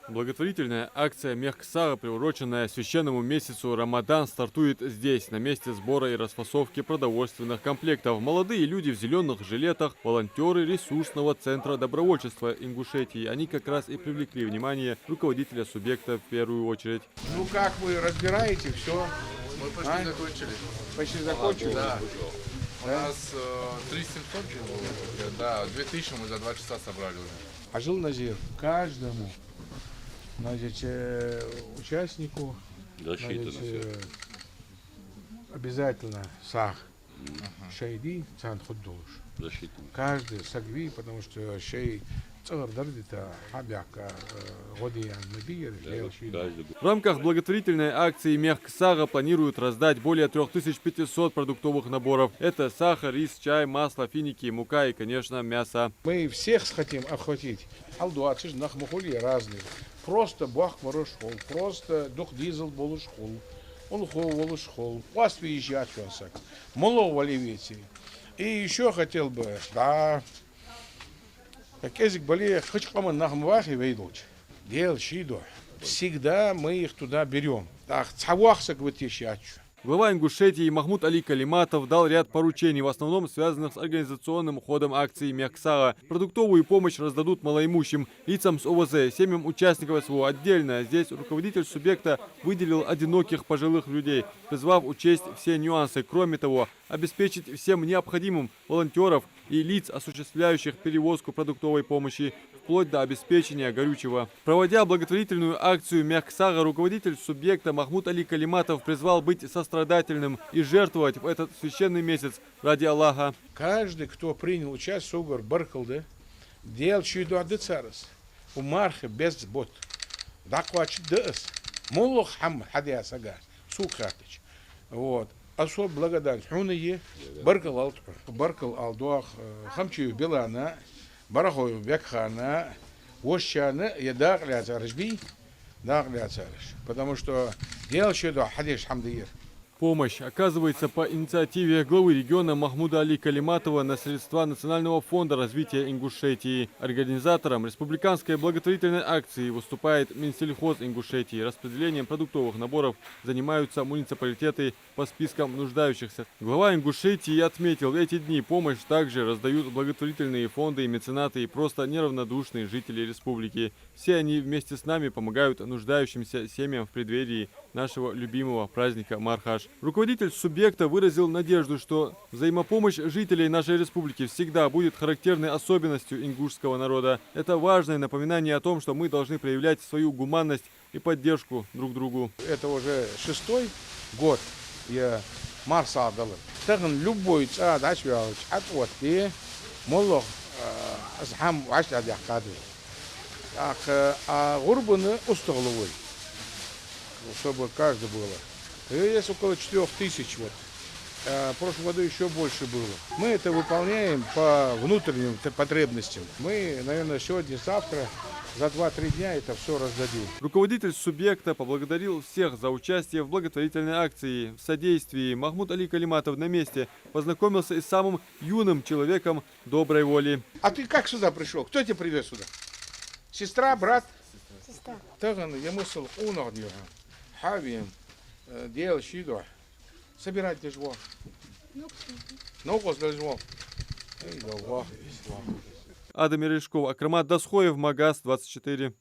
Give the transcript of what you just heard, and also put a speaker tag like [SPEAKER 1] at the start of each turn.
[SPEAKER 1] Благотворительная акция Мехксара, приуроченная священному месяцу Рамадан, стартует здесь, на месте сбора и расфасовки продовольственных комплектов. Молодые люди в зеленых жилетах, волонтеры ресурсного центра добровольчества Ингушетии. Они как раз и привлекли внимание руководителя субъекта в первую очередь.
[SPEAKER 2] Ну как вы разбираете все?
[SPEAKER 3] Мы почти закончили.
[SPEAKER 2] Почти закончили?
[SPEAKER 3] Да. У нас 3700 было. Да, 2000 мы за 2 часа собрали уже.
[SPEAKER 2] Ажил Назир каждому, значит, участнику, значит, обязательно сах шейди цан худдуш. Каждый сагви, потому что шей
[SPEAKER 1] В рамках благотворительной акции Мехксара планируют раздать более 3500 продуктовых наборов. Это сахар, рис, чай, масло, финики, мука и, конечно, мясо.
[SPEAKER 2] Мы всех хотим охватить. Алдуатшиш нахмухули разные. Просто бах школ, просто дух дизель болу школ. Он волу школ. Вас выезжать васак. Моло валивете. И еще хотел бы, да. Как язык болеет, хоть кому нахмвахи вейдут. Дел шидо. Всегда мы их туда берем. Так, цавахсак вытещачу.
[SPEAKER 1] Глава Ингушетии Махмуд Али Калиматов дал ряд поручений, в основном связанных с организационным ходом акции Мехксара. Продуктовую помощь раздадут малоимущим лицам с ОВЗ, семьям участников СВО отдельно. Здесь руководитель субъекта выделил одиноких пожилых людей, призвав учесть все нюансы. Кроме того, обеспечить всем необходимым волонтеров и лиц, осуществляющих перевозку продуктовой помощи, вплоть до обеспечения горючего. Проводя благотворительную акцию Мехксара, руководитель субъекта Махмуд Али Калиматов призвал быть сострадательным и жертвовать в этот священный месяц ради Аллаха.
[SPEAKER 2] Каждый, кто принял участие, сугар баркалды, дел чиду адыцарас, умархи без бот, даквач дыс, мулух хам хадиасага, сукратыч. Вот. Особо благодарен. Хуные баркал алдуах, хамчию белана, барахою бекхана, вощана, я дагляцарышби, дагляцарыш. Потому что дел чиду хадиш хамдир.
[SPEAKER 1] Помощь оказывается по инициативе главы региона Махмуда Али Калиматова на средства Национального фонда развития Ингушетии. Организатором республиканской благотворительной акции выступает Минсельхоз Ингушетии. Распределением продуктовых наборов занимаются муниципалитеты по спискам нуждающихся. Глава Ингушетии отметил, эти дни помощь также раздают благотворительные фонды и меценаты и просто неравнодушные жители республики. Все они вместе с нами помогают нуждающимся семьям в преддверии нашего любимого праздника Мархаш. Руководитель субъекта выразил надежду, что взаимопомощь жителей нашей республики всегда будет характерной особенностью ингушского народа. Это важное напоминание о том, что мы должны проявлять свою гуманность и поддержку друг другу.
[SPEAKER 2] Это уже 6-й год я Марса отдал. Таган любой цад ашвяуч отвоти молох асхам ашад яхаду. А гурбаны усталовой, чтобы каждый было. Есть около 4000 вот. В прошлом году еще больше было. Мы это выполняем по внутренним потребностям. Мы, наверное, сегодня-завтра, за 2-3 дня это все раздадим.
[SPEAKER 1] Руководитель субъекта поблагодарил всех за участие в благотворительной акции. В содействии Махмуд Али Калиматов на месте познакомился и с самым юным человеком доброй воли.
[SPEAKER 2] А ты как сюда пришел? Кто тебя привез сюда? Сестра, брат?
[SPEAKER 4] Сестра.
[SPEAKER 2] Таган, я мысль унагню. Хавием. Делал щиду. Собирать для жво. Ну, для жво.
[SPEAKER 1] Адам Мережков, Акрамат Дасхоев, Магаз 24.